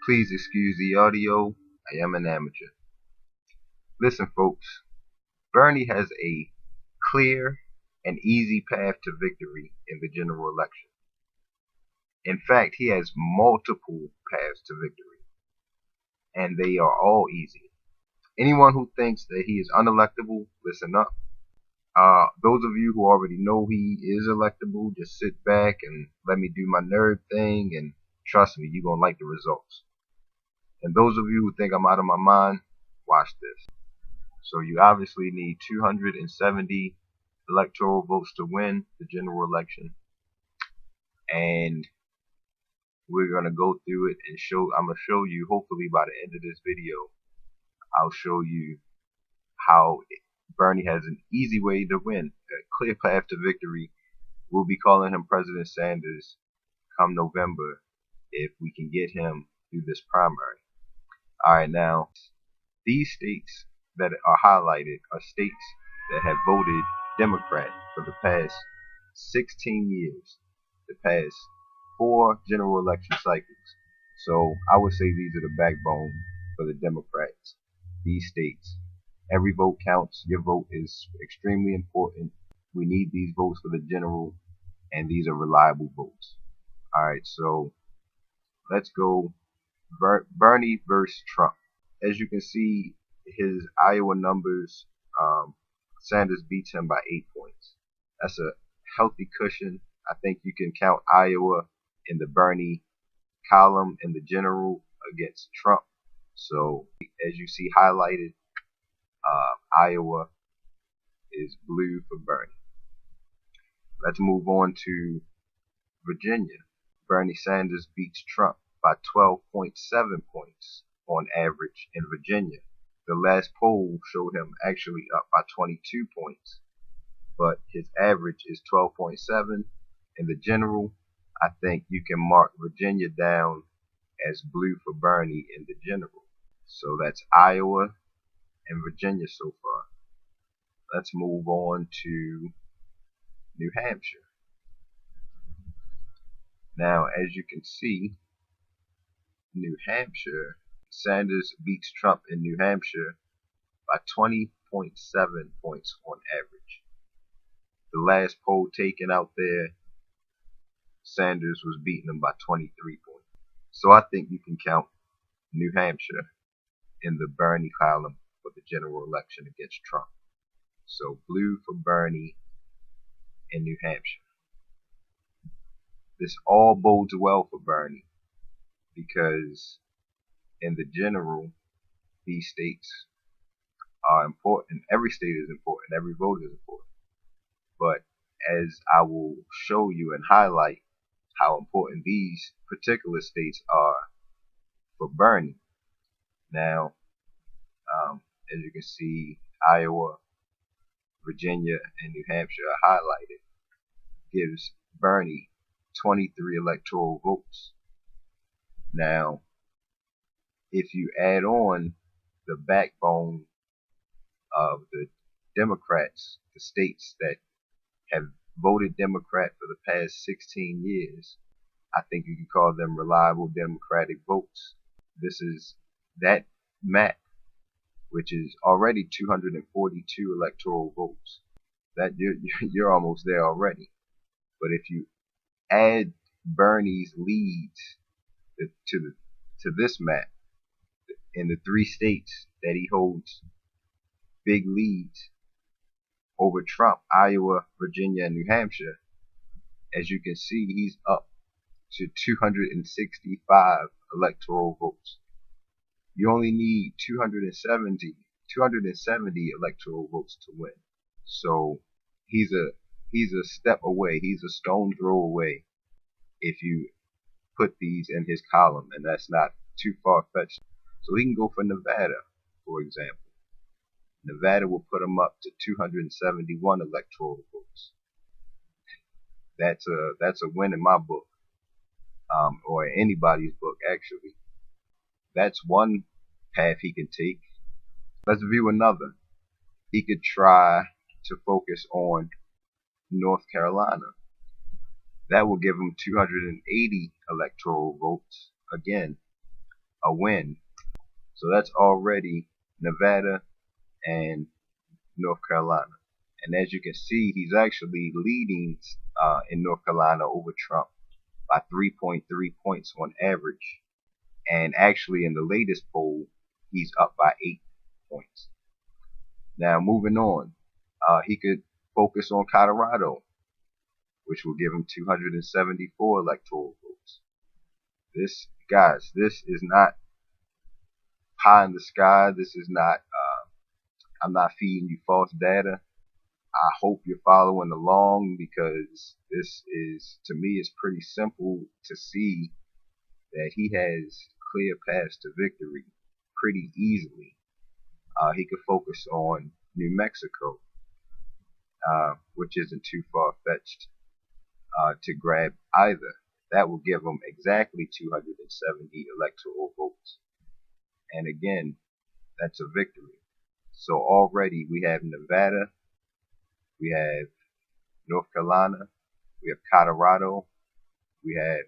Please excuse the audio. I am an amateur. Listen, folks, Bernie has a clear and easy path to victory in the general election. In fact, he has multiple paths to victory, and they are all easy. Anyone who thinks that he is unelectable, listen up. Those of you who already know he is electable, just sit back and let me do my nerd thing, and trust me, you're going to like the results. And those of you who think I'm out of my mind, watch this. So you obviously need 270 electoral votes to win the general election. And we're going to go through it and I'm going to show you, hopefully by the end of this video, I'll show you how Bernie has an easy way to win, a clear path to victory. We'll be calling him President Sanders come November if we can get him through this primary. Alright, now, these states that are highlighted are states that have voted Democrat for the past 16 years, the past 4 general election cycles. So I would say these are the backbone for the Democrats. These states, every vote counts. Your vote is extremely important. We need these votes for the general, and these are reliable votes. Alright, so let's go Bernie versus Trump. As you can see, his Iowa numbers, Sanders beats him by 8 points. That's a healthy cushion. I think you can count Iowa in the Bernie column in the general against Trump. So as you see highlighted, Iowa is blue for Bernie. Let's move on to Virginia. Bernie Sanders beats Trump by 12.7 points on average in Virginia. The last poll showed him actually up by 22 points, but his average is 12.7. In the general, I think you can mark Virginia down as blue for Bernie in the general. So that's Iowa and Virginia so far. Let's move on to New Hampshire. Now, as you can see, New Hampshire, Sanders beats Trump in New Hampshire by 20.7 points on average. The last poll taken out there, Sanders was beating him by 23 points. So I think you can count New Hampshire in the Bernie column for the general election against Trump. So blue for Bernie in New Hampshire. This all bodes well for Bernie because in the general, these states are important. Every state is important. Every vote is important. But as I will show you and highlight how important these particular states are for Bernie. Now, as you can see, Iowa, Virginia, and New Hampshire are highlighted. Gives Bernie 23 electoral votes. Now, if you add on the backbone of the Democrats, the states that have voted Democrat for the past 16 years, I think you can call them reliable Democratic votes. This is that map, which is already 242 electoral votes. That you're almost there already. But if you add Bernie's leads to this map in the 3 states that he holds big leads over Trump, Iowa, Virginia, and New Hampshire, as you can see, he's up to 265 electoral votes. You only need 270 electoral votes to win. So he's a step away. He's a stone throw away if you put these in his column, and that's not too far-fetched. So he can go for Nevada, for example. Nevada will put him up to 271 electoral votes. That's a win in my book, or anybody's book actually. That's one path he can take. Let's view another. He could try to focus on North Carolina. That will give him 280 electoral votes again. a win. So that's already Nevada and North Carolina. And as you can see, he's actually leading in North Carolina over Trump by 3.3 points on average. And actually, in the latest poll, he's up by 8 points. Now, moving on, he could focus on Colorado, which will give him 274 electoral votes. This, guys, this is not pie in the sky. This is not, I'm not feeding you false data. I hope you're following along because this is, to me, it's pretty simple to see that he has clear paths to victory pretty easily. He could focus on New Mexico, which isn't too far-fetched to grab either. That will give him exactly 270 electoral votes. And again, that's a victory. So already we have Nevada, we have North Carolina, we have Colorado, we have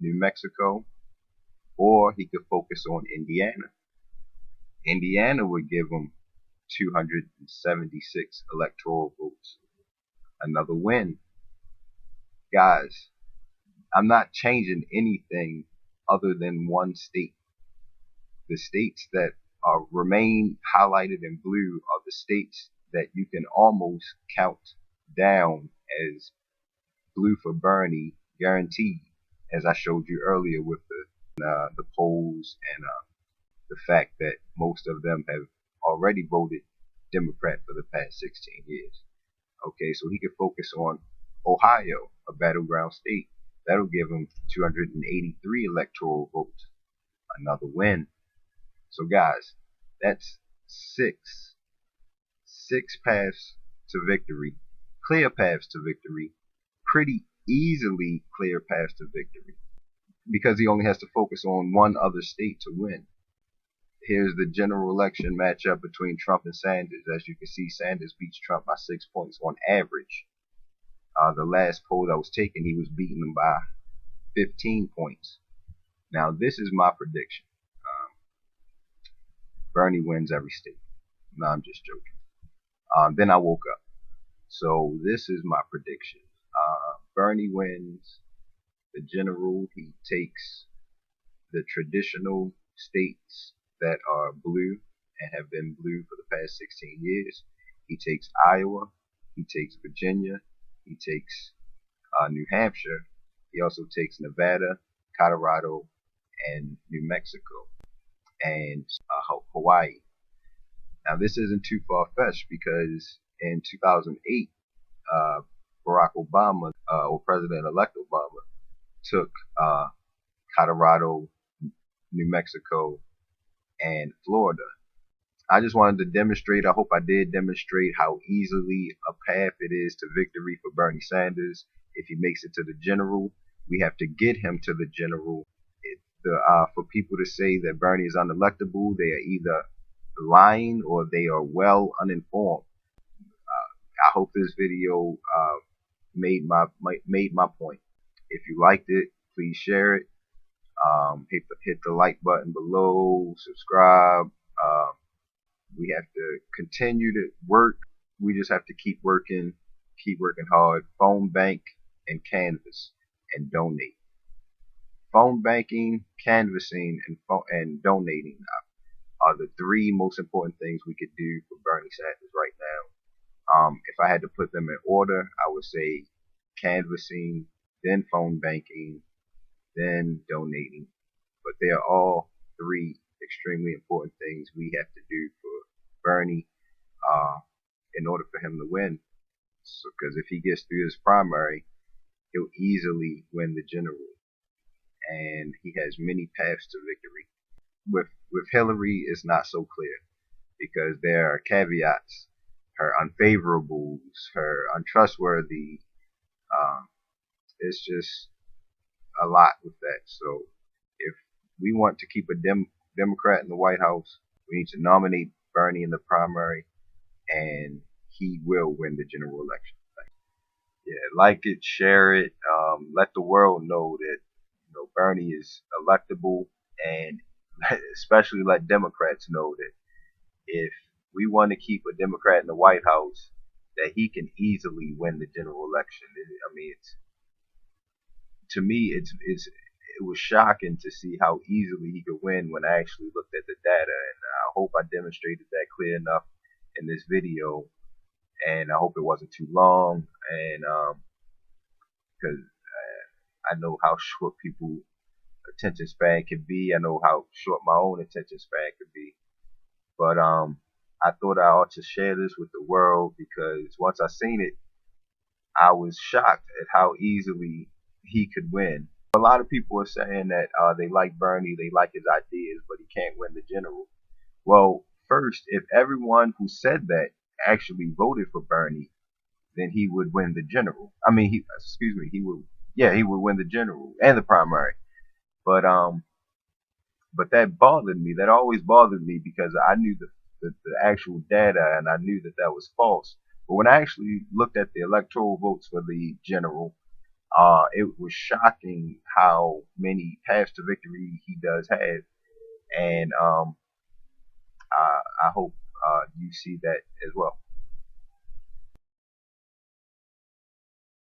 New Mexico, or he could focus on Indiana. Indiana would give him 276 electoral votes. Another win. Guys, I'm not changing anything other than one state. The states that remain highlighted in blue are the states that you can almost count down as blue for Bernie guaranteed, as I showed you earlier with the polls and the fact that most of them have already voted Democrat for the past 16 years. Okay, so he could focus on Ohio, a battleground state. That'll give him 283 electoral votes. Another win. So guys, that's six paths to victory, clear paths to victory, pretty easily clear paths to victory, because he only has to focus on one other state to win. Here's the general election matchup between Trump and Sanders. As you can see, Sanders beats Trump by 6 points on average. The last poll that was taken, he was beating him by 15 points. Now, this is my prediction. Bernie wins every state. No, I'm just joking. Then I woke up. So this is my prediction. Bernie wins the general. He takes the traditional states that are blue and have been blue for the past 16 years. He takes Iowa. He takes Virginia. He takes New Hampshire. He also takes Nevada, Colorado, and New Mexico, and Hawaii. Now, this isn't too far-fetched because in 2008, Barack Obama, or President-elect Obama, took Colorado, New Mexico, and Florida. I just wanted to demonstrate, I hope I did demonstrate how easily a path it is to victory for Bernie Sanders. If he makes it to the general, we have to get him to the general. For people to say that Bernie is unelectable, they are either lying or they are well uninformed. I hope this video made my point. If you liked it, please share it. Hit the like button below, subscribe. We have to continue to work. We just have to keep working hard. Phone bank and canvas and donate. Phone banking, canvassing, and donating are the three most important things we could do for Bernie Sanders right now. If I had to put them in order, I would say canvassing, then phone banking, then donating. But they are all three extremely important things we have to do for Bernie in order for him to win. Because if he gets through his primary, he'll easily win the general. And he has many paths to victory. With Hillary, it's not so clear because there are caveats, her unfavorables, her untrustworthy. It's just a lot with that. So if we want to keep a Democrat in the White House, we need to nominate Bernie in the primary, and he will win the general election. Yeah, like it, share it, let the world know that Bernie is electable, and especially let Democrats know that if we want to keep a Democrat in the White House, that he can easily win the general election. I mean, to me, it was shocking to see how easily he could win when I actually looked at the data, and I hope I demonstrated that clear enough in this video, and I hope it wasn't too long, and because I know how short people attention span can be. I know how short my own attention span could be. But I thought I ought to share this with the world because once I seen it, I was shocked at how easily he could win. A lot of people are saying that they like Bernie, they like his ideas, but he can't win the general. Well, first, if everyone who said that actually voted for Bernie, then he would win the general. I mean, excuse me, he would win the general and the primary. But that bothered me. That always bothered me because I knew the actual data and I knew that that was false. But when I actually looked at the electoral votes for the general, it was shocking how many paths to victory he does have, and I hope you see that as well.